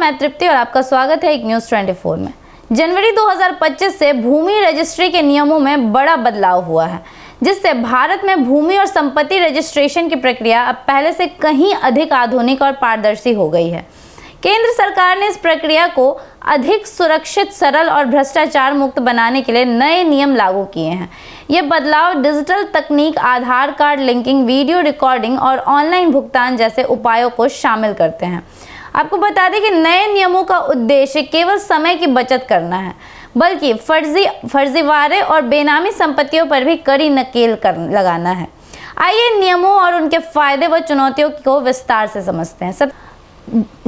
मैं तृप्ति और आपका स्वागत है एक न्यूज़ 24 में। जनवरी 2025 से भूमि रजिस्ट्री के नियमों में बड़ा बदलाव हुआ है, जिससे भारत में भूमि और संपत्ति रजिस्ट्रेशन की प्रक्रिया अब पहले से कहीं अधिक आधुनिक और पारदर्शी हो गई है। केंद्र सरकार ने इस प्रक्रिया को अधिक सुरक्षित, सरल और भ्रष्टाचार मुक्त बनाने के लिए नए नियम लागू किए हैं। ये बदलाव डिजिटल तकनीक, आधार कार्ड लिंकिंग, वीडियो रिकॉर्डिंग और ऑनलाइन भुगतान जैसे उपायों को शामिल करते हैं। आपको बता दें कि नए नियमों का उद्देश्य केवल समय की बचत करना है, बल्कि फर्जीवाड़े और बेनामी संपत्तियों पर भी कड़ी नकेल लगाना है। आइए नियमों और उनके फायदे व चुनौतियों को विस्तार से समझते हैं। सब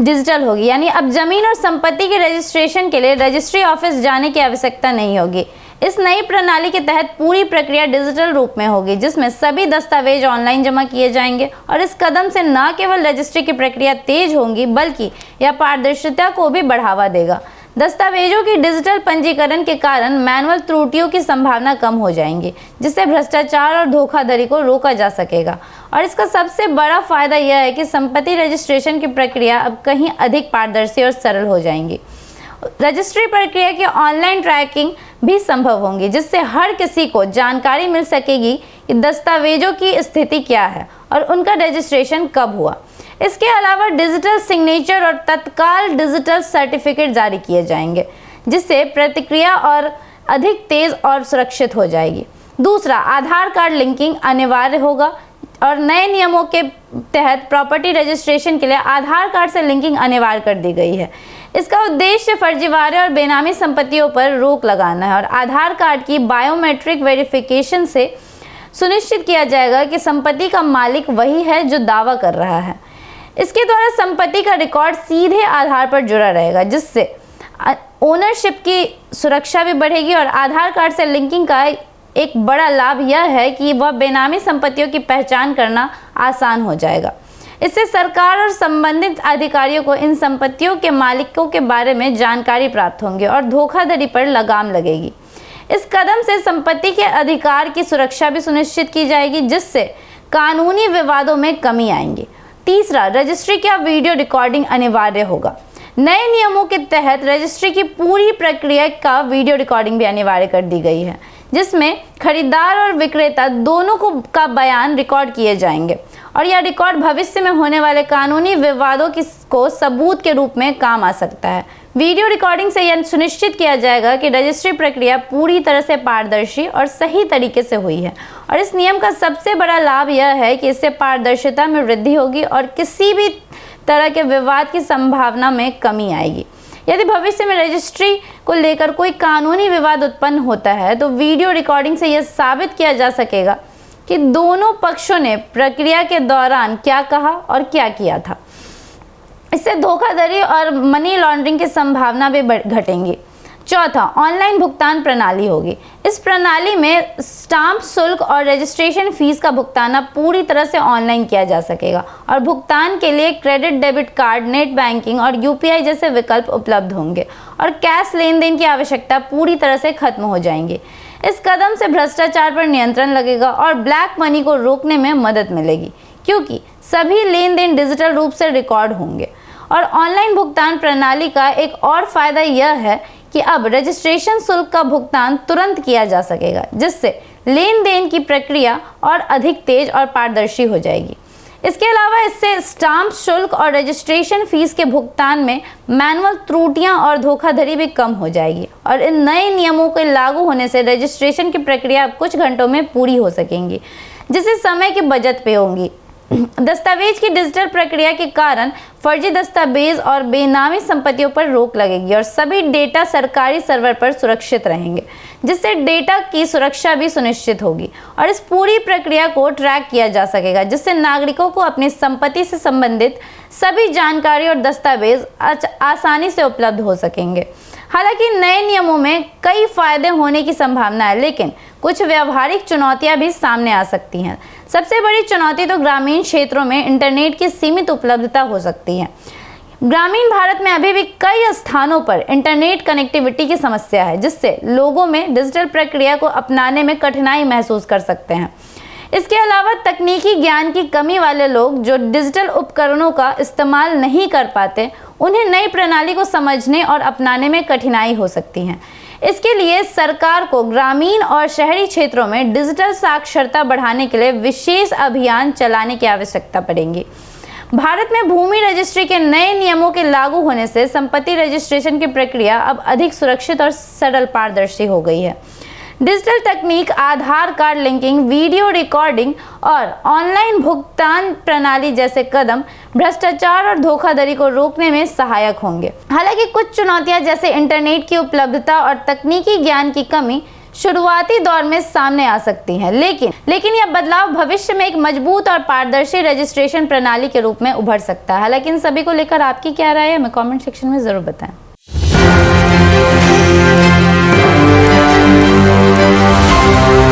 डिजिटल होगी, यानी अब जमीन और संपत्ति के रजिस्ट्रेशन के लिए रजिस्ट्री ऑफिस जाने की आवश्यकता नहीं होगी। इस नई प्रणाली के तहत पूरी प्रक्रिया डिजिटल रूप में होगी, जिसमें सभी दस्तावेज ऑनलाइन जमा किए जाएंगे। और इस कदम से न केवल रजिस्ट्री की प्रक्रिया तेज होगी, बल्कि यह पारदर्शिता को भी बढ़ावा देगा। दस्तावेजों की डिजिटल पंजीकरण के कारण मैनुअल त्रुटियों की संभावना कम हो जाएंगी, जिससे भ्रष्टाचार और धोखाधड़ी को रोका जा सकेगा। और इसका सबसे बड़ा फायदा यह है कि संपत्ति रजिस्ट्रेशन की प्रक्रिया अब कहीं अधिक पारदर्शी और सरल हो जाएंगी। रजिस्ट्री प्रक्रिया की ऑनलाइन ट्रैकिंग भी संभव होंगी, जिससे हर किसी को जानकारी मिल सकेगी कि दस्तावेजों की स्थिति क्या है और उनका रजिस्ट्रेशन कब हुआ। इसके अलावा डिजिटल सिग्नेचर और तत्काल डिजिटल सर्टिफिकेट जारी किए जाएंगे, जिससे प्रतिक्रिया और अधिक तेज और सुरक्षित हो जाएगी। दूसरा, आधार कार्ड लिंकिंग अनिवार्य होगा और नए नियमों के तहत प्रॉपर्टी रजिस्ट्रेशन के लिए आधार कार्ड से लिंकिंग अनिवार्य कर दी गई है। इसका उद्देश्य फर्जीवाड़े और बेनामी संपत्तियों पर रोक लगाना है और आधार कार्ड की बायोमेट्रिक वेरिफिकेशन से सुनिश्चित किया जाएगा कि संपत्ति का मालिक वही है जो दावा कर रहा है। इसके द्वारा संपत्ति का रिकॉर्ड सीधे आधार पर जुड़ा रहेगा, जिससे ओनरशिप की सुरक्षा भी बढ़ेगी। और आधार कार्ड से लिंकिंग का एक बड़ा लाभ यह है कि वह बेनामी संपत्तियों की पहचान करना आसान हो जाएगा। इससे सरकार और संबंधित अधिकारियों को इन संपत्तियों के मालिकों के बारे में जानकारी प्राप्त होंगी और धोखाधड़ी पर लगाम लगेगी। इस कदम से संपत्ति के अधिकार की सुरक्षा भी सुनिश्चित की जाएगी, जिससे कानूनी विवादों में कमी आएगी। तीसरा, रजिस्ट्री का वीडियो रिकॉर्डिंग अनिवार्य होगा। नए नियमों के तहत रजिस्ट्री की पूरी प्रक्रिया का वीडियो रिकॉर्डिंग भी अनिवार्य कर दी गई है, जिसमें खरीदार और विक्रेता दोनों का बयान रिकॉर्ड किए जाएंगे और यह रिकॉर्ड भविष्य में होने वाले कानूनी विवादों को सबूत के रूप में काम आ सकता है। वीडियो रिकॉर्डिंग से यह सुनिश्चित किया जाएगा कि रजिस्ट्री प्रक्रिया पूरी तरह से पारदर्शी और सही तरीके से हुई है। और इस नियम का सबसे बड़ा लाभ यह है कि इससे पारदर्शिता में वृद्धि होगी और किसी भी तरह के विवाद की संभावना में कमी आएगी। यदि भविष्य में रजिस्ट्री को लेकर कोई कानूनी विवाद उत्पन्न होता है, तो वीडियो रिकॉर्डिंग से यह साबित किया जा सकेगा कि दोनों पक्षों ने प्रक्रिया के दौरान क्या कहा और क्या किया था। इससे धोखाधड़ी और मनी लॉन्ड्रिंग की संभावना भी घटेंगी। चौथा, ऑनलाइन भुगतान प्रणाली होगी। इस प्रणाली में स्टाम्प शुल्क और रजिस्ट्रेशन फीस का भुगतान अब पूरी तरह से ऑनलाइन किया जा सकेगा और भुगतान के लिए credit, debit card, net banking और यूपीआई जैसे विकल्प उपलब्ध होंगे और कैश लेन देन की आवश्यकता पूरी तरह से खत्म हो जाएंगी। इस कदम से भ्रष्टाचार पर नियंत्रण लगेगा और ब्लैक मनी को रोकने में मदद मिलेगी, क्योंकि सभी लेन देन डिजिटल रूप से रिकॉर्ड होंगे। और ऑनलाइन भुगतान प्रणाली का एक और फायदा यह है कि अब रजिस्ट्रेशन शुल्क का भुगतान तुरंत किया जा सकेगा, जिससे लेन देन की प्रक्रिया और अधिक तेज और पारदर्शी हो जाएगी। इसके अलावा इससे स्टाम्प शुल्क और रजिस्ट्रेशन फीस के भुगतान में मैनुअल त्रुटियां और धोखाधड़ी भी कम हो जाएगी। और इन नए नियमों के लागू होने से रजिस्ट्रेशन की प्रक्रिया अब कुछ घंटों में पूरी हो सकेंगी, जिससे समय की बचत पे होगी। दस्तावेज की डिजिटल प्रक्रिया के कारण फर्जी दस्तावेज और बेनामी संपत्तियों पर रोक लगेगी और सभी डेटा सरकारी सर्वर पर सुरक्षित रहेंगे, जिससे डेटा की सुरक्षा भी सुनिश्चित होगी। और इस पूरी प्रक्रिया को ट्रैक किया जा सकेगा, जिससे नागरिकों को अपनी संपत्ति से संबंधित सभी जानकारी और दस्तावेज आसानी से उपलब्ध हो सकेंगे। हालांकि नए नियमों में कई फायदे होने की संभावना है, लेकिन कुछ व्यावहारिक चुनौतियां भी सामने आ सकती हैं। सबसे बड़ी चुनौती तो ग्रामीण क्षेत्रों में इंटरनेट की सीमित उपलब्धता हो सकती है। ग्रामीण भारत में अभी भी कई स्थानों पर इंटरनेट कनेक्टिविटी की समस्या है, जिससे लोगों में डिजिटल प्रक्रिया को अपनाने में कठिनाई महसूस कर सकते हैं। इसके अलावा तकनीकी ज्ञान की कमी वाले लोग जो डिजिटल उपकरणों का इस्तेमाल नहीं कर पाते, उन्हें नई प्रणाली को समझने और अपनाने में कठिनाई हो सकती है। इसके लिए सरकार को ग्रामीण और शहरी क्षेत्रों में डिजिटल साक्षरता बढ़ाने के लिए विशेष अभियान चलाने की आवश्यकता पड़ेगी। भारत में भूमि रजिस्ट्री के नए नियमों के लागू होने से संपत्ति रजिस्ट्रेशन की प्रक्रिया अब अधिक सुरक्षित और सरल पारदर्शी हो गई है। डिजिटल तकनीक, आधार कार्ड लिंकिंग, वीडियो रिकॉर्डिंग और ऑनलाइन भुगतान प्रणाली जैसे कदम भ्रष्टाचार और धोखाधड़ी को रोकने में सहायक होंगे। हालांकि कुछ चुनौतियां जैसे इंटरनेट की उपलब्धता और तकनीकी ज्ञान की कमी शुरुआती दौर में सामने आ सकती हैं, लेकिन यह बदलाव भविष्य में एक मजबूत और पारदर्शी रजिस्ट्रेशन प्रणाली के रूप में उभर सकता है। हालांकि इन सभी को लेकर आपकी क्या राय है, हमें कमेंट सेक्शन में जरूर बताएं।